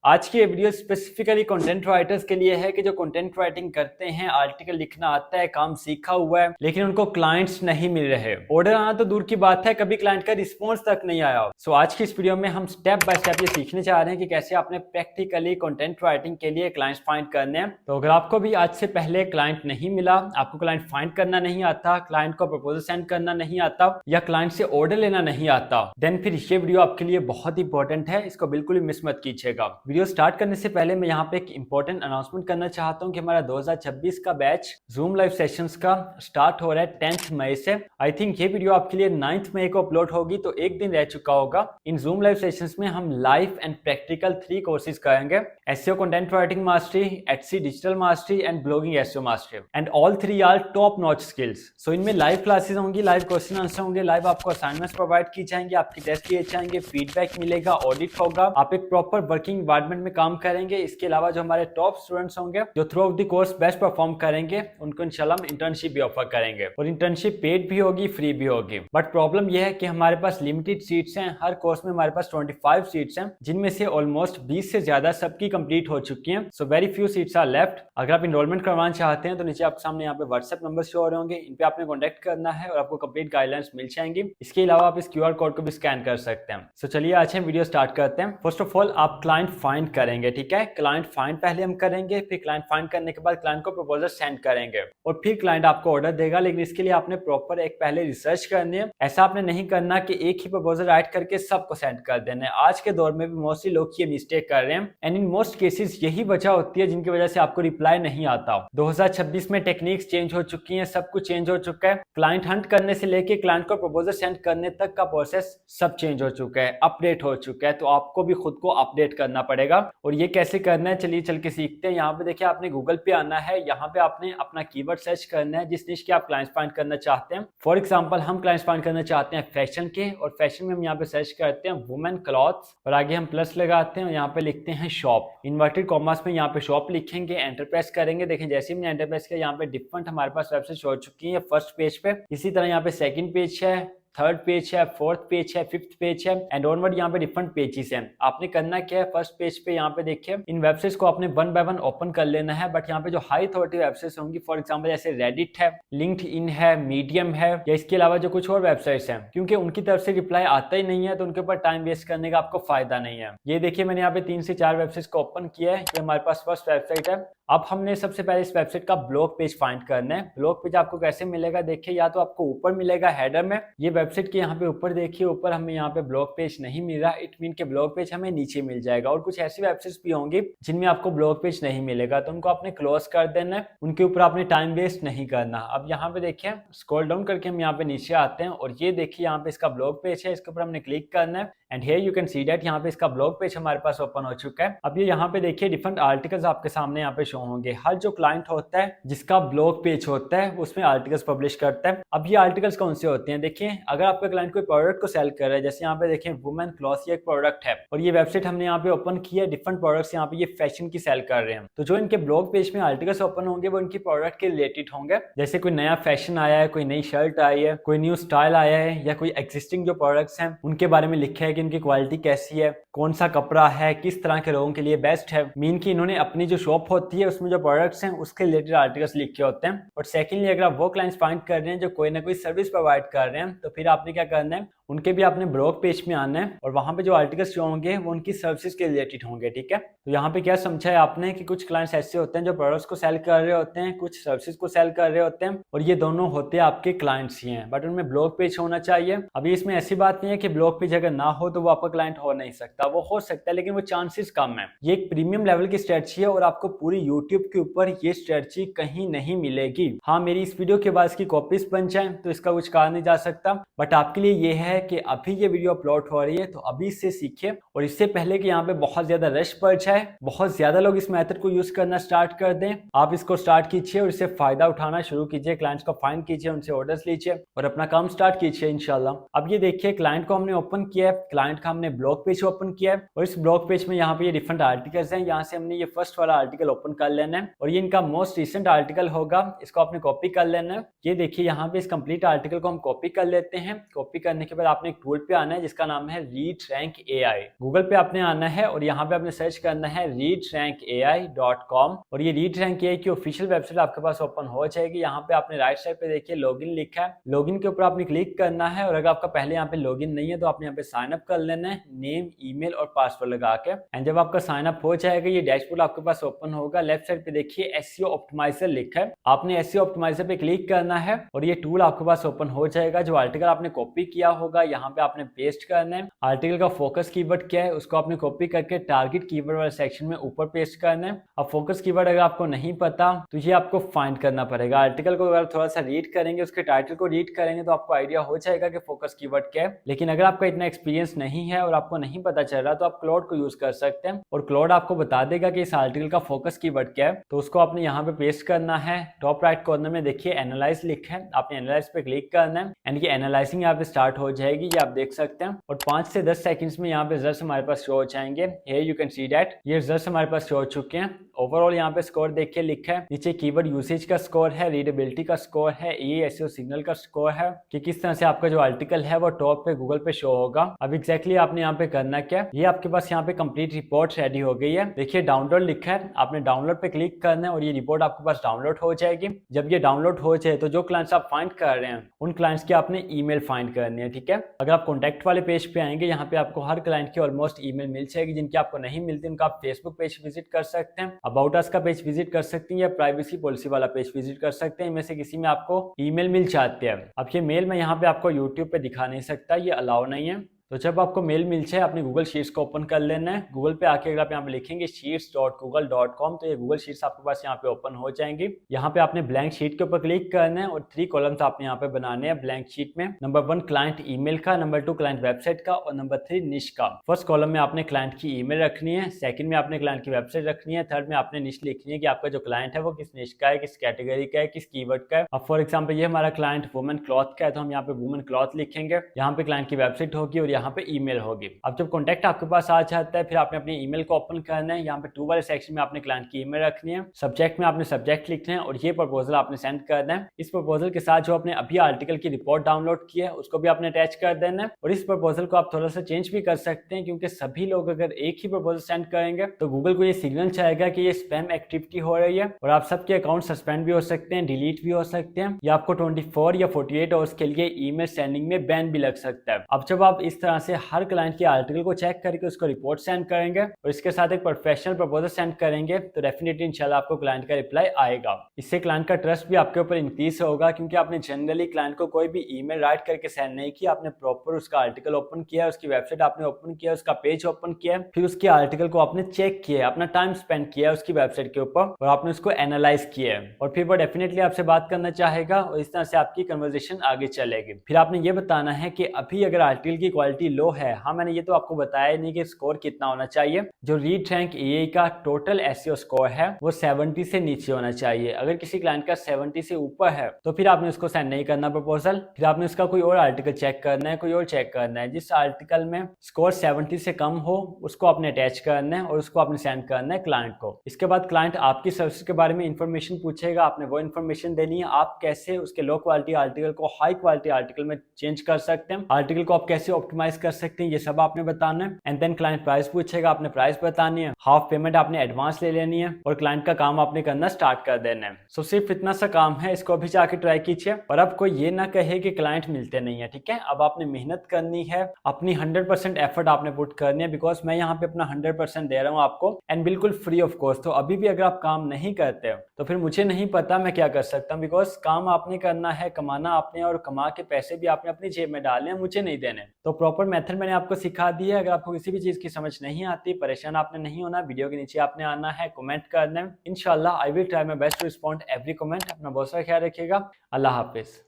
आज की ये वीडियो स्पेसिफिकली कंटेंट राइटर्स के लिए है कि जो कंटेंट राइटिंग करते हैं, आर्टिकल लिखना आता है, काम सीखा हुआ है, लेकिन उनको क्लाइंट्स नहीं मिल रहे। ऑर्डर आना तो दूर की बात है, कभी क्लाइंट का रिस्पॉन्स तक नहीं आया। सो आज की इस वीडियो में हम स्टेप बाय स्टेप ये सीखने जा रहे हैं कि कैसे आपने प्रैक्टिकली कंटेंट राइटिंग के लिए क्लाइंट्स फाइंड करने हैं। तो अगर आपको भी आज से पहले क्लाइंट नहीं मिला, आपको क्लाइंट फाइंड करना नहीं आता, क्लाइंट को प्रपोजल सेंड करना नहीं आता या क्लाइंट से ऑर्डर लेना नहीं आता, देन फिर ये वीडियो आपके लिए बहुत इंपॉर्टेंट है। इसको बिल्कुल भी मिस मत कीजिएगा। वीडियो स्टार्ट करने से पहले मैं यहाँ पे एक इंपॉर्टेंट अनाउंसमेंट करना चाहता हूँ कि हमारा 2026 का बैच जूम लाइव सेशंस का स्टार्ट हो रहा है 10th मई से। आई थिंक ये वीडियो आपके लिए 9th मई को अपलोड होगी, तो एक दिन रह चुका होगा। इन जूम लाइव सेशंस में हम लाइव एंड प्रैक्टिकल 3 कोर्सेज करेंगे: SEO content writing mastery, HC digital mastery and blogging SEO mastery, and all 3 are top notch skills. So इनमें लाइव क्लासेस होंगी, लाइव क्वेश्चन आंसर होंगे, लाइव आपको assignments provide की जाएंगे, आपके टेस्ट लिए जाएंगे, फीडबैक मिलेगा, ऑडिट होगा, आप एक प्रॉपर वर्किंग एनवायरनमेंट में काम करेंगे। इसके अलावा जो हमारे टॉप स्टूडेंट्स होंगे जो through out the course best perform करेंगे, उनको इंशाल्लाह हम इंटर्नशिप भी ऑफर करेंगे, और इंटर्नशिप पेड भी होगी, फ्री भी होगी। बट प्रॉब्लम यह है कि हमारे पास लिमिटेड सीट्स हैं। हर कोर्स में हमारे पास 25 सीट्स हैं, जिनमें से ऑलमोस्ट 20 से ज्यादा सबकी कंप्लीट हो चुकी हैं। So very few seats are left. अगर आप इनरोलमेंट करवाना चाहते हैं तो नीचे आपके सामने यहाँ पे व्हाट्सएप नंबर शो हो रहे होंगे, इन पे आपने कॉन्टेक्ट करना है और आपको कंप्लीट गाइडलाइंस मिल जाएंगी। इसके अलावा आप इस क्यूआर कोड को भी स्कैन कर सकते हैं। सो चलिए आज हम वीडियो स्टार्ट करते हैं। फर्स्ट ऑफ ऑल आप क्लाइंट फाइंड करेंगे, ठीक है। क्लाइंट फाइंड पहले हम करेंगे, फिर क्लाइंट फाइंड करने के बाद क्लाइंट को प्रपोजल सेंड करेंगे और फिर क्लाइंट आपको ऑर्डर देगा। लेकिन इसके लिए आपने प्रॉपर एक पहले रिसर्च करनी है। ऐसा आपने नहीं करना कि एक ही प्रपोजल राइट करके सबको सेंड कर देना है। आज के दौर में भी मोस्टली लोग ये मिस्टेक कर रहे हैं, एंड इन मोस्ट केसेस यही वजह होती है जिनकी वजह से आपको रिप्लाई नहीं आता। 2026 में टेक्निक्स चेंज हो चुकी हैं, सब कुछ चेंज हो चुका है। क्लाइंट हंट करने से लेके क्लाइंट को प्रपोजल सेंड करने तक का प्रोसेस सब चेंज हो चुका है, अपडेट हो चुका है। तो आपको भी खुद को अपडेट करना पड़ेगा। और ये कैसे करना है, चलिए चल के सीखते हैं। यहाँ पे देखिए, आपने गूगल पे आना है, यहाँ पे आपने अपना कीवर्ड सर्च करना है जिस निश के आप क्लाइंट्स फाइंड करना चाहते हैं। फॉर एग्जांपल हम क्लाइंट्स फाइंड करना चाहते हैं फैशन के, और फैशन में हम यहाँ पे सर्च करते हैं वुमेन क्लॉथ्स, और आगे हम प्लस लगाते हैं और यहाँ पे लिखते हैं शॉप। इन्वर्टेड कॉमर्स में यहाँ पे शॉप लिखेंगे, एंटर प्रेस करेंगे। देखें जैसे ही हमने एंटर प्रेस किया, यहाँ पे डिफरेंट हमारे पास वेबसाइट हो चुकी है फर्स्ट पेज पे। इसी तरह यहाँ पे सेकंड पेज है, थर्ड पेज है, फोर्थ पेज है, फिफ्थ पेज है, एंड ऑनवर्ड यहाँ पे डिफरेंट पेजेस हैं। आपने करना क्या है, फर्स्ट पेज पे यहाँ पे देखिए इन वेबसाइट्स को आपने वन बाय वन ओपन कर लेना है। बट यहाँ पे जो हाई अथॉरिटी वेबसाइट्स होंगी, फॉर एग्जांपल जैसे रेडिट है, लिंक्डइन है, मीडियम है, या इसके अलावा जो कुछ और वेबसाइट्स हैं, क्योंकि उनकी तरफ से रिप्लाई आता ही नहीं है तो उनके ऊपर टाइम वेस्ट करने का आपको फायदा नहीं है। ये देखिए मैंने यहाँ पे 3 से 4 वेबसाइट्स को ओपन किया है। ये हमारे पास फर्स्ट वेबसाइट है। अब हमने सबसे पहले इस वेबसाइट का ब्लॉग पेज फाइंड करना है। ब्लॉग पेज आपको कैसे मिलेगा, देखिए या तो आपको ऊपर मिलेगा हेडर में, ये वेबसाइट के यहाँ पे ऊपर देखिए, ऊपर हमें यहाँ पे ब्लॉग पेज नहीं मिल रहा, इट मीन के ब्लॉग पेज हमें नीचे मिल जाएगा। और कुछ ऐसी वेबसाइट्स भी होंगी जिनमें आपको ब्लॉग पेज नहीं मिलेगा, तो उनको आपने क्लोज कर देना है, उनके ऊपर आपने टाइम वेस्ट नहीं करना। अब यहाँ पे देखिए स्क्रॉल डाउन करके हम यहाँ पे नीचे आते हैं और ये देखिए यहाँ पे इसका ब्लॉग पेज है, इसके ऊपर हमने क्लिक करना है, and here you can see that यहाँ पे इसका ब्लॉग पेज हमारे पास ओपन हो चुका है। अब ये यहाँ पे देखिए डिफरेंट आर्टिकल्स आपके सामने यहाँ पे शो होंगे। हर जो क्लाइंट होता है जिसका ब्लॉग पेज होता है उसमें आर्टिकल्स पब्लिश करता है। अब ये आर्टिकल्स कौन से होते हैं, देखिए अगर आपका क्लाइंट कोई प्रोडक्ट को सेल कर रहा है, जैसे यहाँ पे देखिए वुमेन क्लॉथ, ये एक प्रोडक्ट है और ये वेबसाइट हमने यहाँ पे ओपन किया है। डिफरेंट प्रोडक्ट्स यहाँ पे ये फैशन की सेल कर रहे हैं, तो जो इनके ब्लॉग पेज में आर्टिकल्स ओपन होंगे वो इनकी प्रोडक्ट के रिलेटेड होंगे। जैसे कोई नया फैशन आया है, कोई नई शर्ट आई है, कोई न्यू स्टाइल आया है, या कोई एग्जिस्टिंग जो प्रोडक्ट्स हैं उनके बारे में लिखा है कि इनकी क्वालिटी कैसी है, कौन सा कपड़ा है, किस तरह के लोगों के लिए बेस्ट है। मीन की इन्होंने अपनी जो शॉप होती है उसमें जो प्रोडक्ट्स हैं उसके रिलेटेड आर्टिकल्स लिखे होते हैं। और सेकेंडली अगर आप वो क्लाइंट्स फाइंड कर रहे हैं जो कोई ना कोई सर्विस प्रोवाइड कर रहे हैं, तो फिर आपने क्या करना है, उनके भी आपने ब्लॉग पेज में आना है और वहां पे जो आर्टिकल्स जो होंगे वो उनकी सर्विसेज के रिलेटेड होंगे, ठीक है। तो यहाँ पे क्या समझा है आपने कि कुछ क्लाइंट्स ऐसे होते हैं जो प्रोडक्ट्स को सेल कर रहे होते हैं, कुछ सर्विसेज को सेल कर रहे होते हैं, और ये दोनों होते हैं आपके क्लाइंट्स ही हैं, बट उनमें ब्लॉग पेज होना चाहिए। अभी इसमें ऐसी बात नहीं है कि ब्लॉग पेज अगर ना हो तो वो आपका क्लाइंट हो नहीं सकता, वो हो सकता है लेकिन वो चांसेस कम है। ये एक प्रीमियम लेवल की स्ट्रेटजी है और आपको पूरी यूट्यूब के ऊपर ये स्ट्रेटजी कहीं नहीं मिलेगी। हाँ, मेरी इस वीडियो के बाद इसकी कॉपीज बन जाए तो इसका कुछ कहा नहीं जा सकता, बट आपके लिए ये है कि अभी ये वीडियो अपलोड हो रही है तो अभी इससे सीखिए, और इससे पहले कि यहाँ पे बहुत ज्यादा रश पड़ जाए, बहुत ज्यादा लोग इस मेथड को यूज करना स्टार्ट कर दें, आप इसको स्टार्ट कीजिए और इससे फायदा उठाना शुरू कीजिए। क्लाइंट्स को फाइंड कीजिए, उनसे ऑर्डर्स लीजिए और अपना काम स्टार्ट कीजिए इंशाल्लाह। अब ये देखिए क्लाइंट को हमने ओपन किया है, क्लाइंट का हमने ब्लॉग पेज ओपन किया है और इस ब्लॉग पेज में यहाँ पे ये डिफरेंट आर्टिकल्स हैं। यहाँ से हमने ये फर्स्ट वाला आर्टिकल ओपन कर लेना है और ये इनका मोस्ट रिसेंट आर्टिकल होगा, इसको आपने कॉपी कर लेना है। ये देखिए यहाँ पे इस कंप्लीट आर्टिकल को हम कॉपी कर लेते हैं। कॉपी करने के बाद आपने एक टूल पे आना है जिसका नाम है रीड रैंक AI। गूगल पे आपने आना है और यहाँ पे आपने सर्च करना है readrankai.com और ये रीड रैंक AI की ऑफिशियल वेबसाइट आपके पास ओपन हो जाएगी। यहाँ पे आपने राइट साइड पे देखिए लॉगिन लिखा है, लॉगिन के ऊपर आपने क्लिक करना है और अगर आपका पहले यहाँ पे लॉगिन नहीं है तो आपने यहाँ पे साइन अप कर लेना है नेम, ईमेल और पासवर्ड लगा के। एंड जब आपका साइन अप हो जाएगा ये डैशबोर्ड आपके पास ओपन होगा। लेफ्ट साइड पे देखिए SEO ऑप्टिमाइजर लिखा है, आपने SEO ऑप्टिमाइजर पे क्लिक करना है और ये टूल आपके पास ओपन हो जाएगा। जो आर्टिकल आपने कॉपी किया होगा यहाँ पे आपने पेस्ट करना है। आर्टिकल का फोकस कीवर्ड क्या है उसको आपने कॉपी करके टारगेट कीवर्ड वाले सेक्शन में ऊपर पेस्ट करना है। अब फोकस कीवर्ड अगर आपको नहीं पता तो ये आपको फाइंड करना पड़ेगा। आर्टिकल को अगर थोड़ा सा रीड करेंगे, उसके टाइटल को रीड करेंगे तो आपको आइडिया हो जाएगा कि फोकस कीवर्ड क्या है। लेकिन अगर आपका इतना एक्सपीरियंस नहीं है और आपको नहीं पता चल रहा तो आप क्लॉड को यूज कर सकते हैं और क्लॉड आपको बता देगा कि इस आर्टिकल का फोकस कीवर्ड क्या है। तो उसको आपने यहाँ पे पेस्ट करना है। टॉप राइट कॉर्नर में देखिए एनालाइज लिखा है, आपने एनालाइज पे क्लिक करना है एंड ये एनालाइजिंग यहाँ पे स्टार्ट हो जाएगी, ये आप देख सकते हैं। और 5 से 10 सेकंड्स में यहाँ पे रिजल्ट्स हमारे पास शो हो जाएंगे। Here you can see that ये रिजल्ट्स हमारे पास शो हो चुके हैं। ओवरऑल यहाँ पे स्कोर देखिए लिखा है, नीचे कीवर्ड यूसेज का स्कोर है, रीडेबिलिटी का स्कोर है, ये SEO सिग्नल का स्कोर है कि किस तरह से आपका जो आर्टिकल है वो टॉप पे गूगल पे शो होगा। अब एग्जैक्टली आपने यहाँ पे करना क्या, ये आपके पास यहाँ पे कंप्लीट रिपोर्ट रेडी हो गई है। देखिए डाउनलोड लिखा है, आपने डाउनलोड पे क्लिक करना है और ये रिपोर्ट आपके पास डाउनलोड हो जाएगी। जब ये डाउनलोड हो जाए तो जो क्लाइंट्स आप फाइंड कर रहे हैं उन क्लाइंट्स की आपने ईमेल फाइंड करनी है, ठीक है। अगर आप कॉन्टैक्ट वाले पेज पे आएंगे यहाँ पे आपको हर क्लाइंट की ऑलमोस्ट ईमेल मिल जाएगी। जिनकी आपको नहीं मिलती उनका आप फेसबुक पेज विजिट कर सकते हैं, अबाउट अस का पेज विजिट कर सकते हैं या प्राइवेसी पॉलिसी वाला पेज विजिट कर सकते हैं। इनमें से किसी में आपको ईमेल मिल जाती है। अब ये मेल मैं यहाँ पे आपको यूट्यूब पे दिखा नहीं सकता, ये अलाउ नहीं है। तो जब आपको मेल मिल जाए आपने गूगल शीट्स को ओपन कर लेना है। गूगल पे आके अगर आप यहाँ पे लिखेंगे sheets.google.com तो ये गूगल शीट्स आपके पास यहाँ पे ओपन हो जाएंगी। यहाँ पे आपने ब्लैंक शीट के ऊपर क्लिक करना है और 3 कॉलम्स आपने यहाँ पे बनाने हैं ब्लैंक शीट में। नंबर 1 क्लाइंट ईमेल का, नंबर 2 क्लाइंट वेबसाइट का और नंबर 3 निश का। फर्स्ट कॉलम में आपने क्लाइंट की ईमेल रखनी है, सेकंड में आपने क्लाइंट की वेबसाइट रखनी है, थर्ड में आपने निश लिखनी है कि आपका जो क्लाइंट है वो किस निश का है, किस कैटेगरी का है, किस कीवर्ड का है। अब फॉर एग्जाम्पल ये हमारा क्लाइंट वुमेन क्लॉथ का है तो हम यहाँ पे वुमेन क्लॉथ लिखेंगे। यहाँ पे क्लाइंट की वेबसाइट होगी और यहाँ पे ईमेल होगी। अब जब कॉन्टैक्ट आपके पास आ जाता है फिर आपने अपनी ईमेल को ओपन करना है। यहाँ पे 2 वाले सेक्शन में आपने क्लाइंट की ईमेल रखनी है, सब्जेक्ट में आपने सब्जेक्ट लिखना है और ये प्रपोजल आपने सेंड करना है। इस प्रपोजल के साथ जो आपने अभी आर्टिकल की रिपोर्ट डाउनलोड की है उसको भी आपने अटैच कर देना है। और इस प्रपोजल को आप थोड़ा सा चेंज भी कर सकते हैं क्योंकि सभी लोग अगर एक ही प्रपोजल सेंड करेंगे तो गूगल को ये सिग्नल चाहेगा कि ये स्पैम एक्टिविटी हो रही है और आप सबके अकाउंट सस्पेंड भी हो सकते हैं, डिलीट भी हो सकते हैं या आपको 24 या 48 आवर्स के लिए ईमेल सेंडिंग में बैन भी लग सकता है। अब जब आप इस तरह से हर क्लाइंट के आर्टिकल को चेक करके उसको रिपोर्ट सेंड करेंगे और इसके साथ एक प्रोफेशनल प्रपोजल सेंड करेंगे तो डेफिनेटली इंशाल्लाह आपको क्लाइंट का रिप्लाई आएगा। इससे क्लाइंट का ट्रस्ट भी आपके ऊपर इंक्रीज होगा क्योंकि आपने जनरली क्लाइंट को कोई भी ईमेल राइट करके सेंड नहीं किया, आपने प्रॉपर उसका आर्टिकल ओपन किया, उसकी वेबसाइट आपने ओपन किया, उसका पेज ओपन किया, फिर उसके आर्टिकल को आपने चेक किया, अपना टाइम स्पेंड किया उसकी वेबसाइट के ऊपर और आपने उसको एनालाइज किया और फिर वो डेफिनेटली आपसे बात करना चाहेगा और इस तरह से आपकी कन्वर्सेशन आगे चलेगी। फिर आपने ये बताना है कि अभी अगर आर्टिकल की क्वालिटी लो है, हाँ मैंने ये तो आपको बताया नहीं कि स्कोर कितना होना चाहिए। जो रीड रैंक AI का टोटल SEO स्कोर है वो 70 से नीचे होना चाहिए। अगर किसी क्लाइंट का 70 से ऊपर है तो फिर आपने उसको सेंड नहीं करना प्रपोजल, फिर आपने उसका कोई और आर्टिकल चेक करना है, कोई और चेक करना है। जिस आर्टिकल में स्कोर 70 से कम हो उसको आपने अटैच करना है और उसको आपने सेंड करना है क्लाइंट को। इसके बाद क्लाइंट आपकी सर्विस के बारे में इंफॉर्मेशन पूछेगा, आपने वो इंफॉर्मेशन देनी है। आप कैसे उसके लो क्वालिटी आर्टिकल को हाई क्वालिटी आर्टिकल में चेंज कर सकते हैं, आर्टिकल को आप कैसे ऑप्टिमाइज कर सकते हैं, ये सब आपने बताना है। एंड देन क्लाइंट प्राइस पूछेगा, आपने प्राइस बतानी है, हाफ पेमेंट आपने एडवांस ले लेनी है और क्लाइंट का काम आपने करना स्टार्ट कर देना है। सो सिर्फ इतना सा काम है, इसको अभी जाके ट्राई कीजिए और अब कोई ये ना कहे कि क्लाइंट मिलते नहीं है, ठीक है। अब आपने मेहनत करनी है, अपनी 100% एफर्ट आपने पुट करनी है बिकॉज मैं यहाँ पे अपना 100% दे रहा हूँ आपको एंड बिल्कुल फ्री ऑफ कॉस्ट। तो अभी भी अगर आप काम नहीं करते हो तो फिर मुझे नहीं पता मैं क्या कर सकता हूँ बिकॉज काम आपने करना है, कमाना आपने और कमा के पैसे भी आपने अपनी जेब में डालने हैं, मुझे नहीं देने। तो प्रॉपर मेथड मैंने आपको सिखा दी है। अगर आपको किसी भी चीज की समझ नहीं आती, परेशान आपने नहीं होना, वीडियो के नीचे आपने आना है, कमेंट करना है। इंशाल्लाह I will try my best to respond every comment. अपना बहुत सारा ख्याल रखिएगा। अल्लाह हाफिज।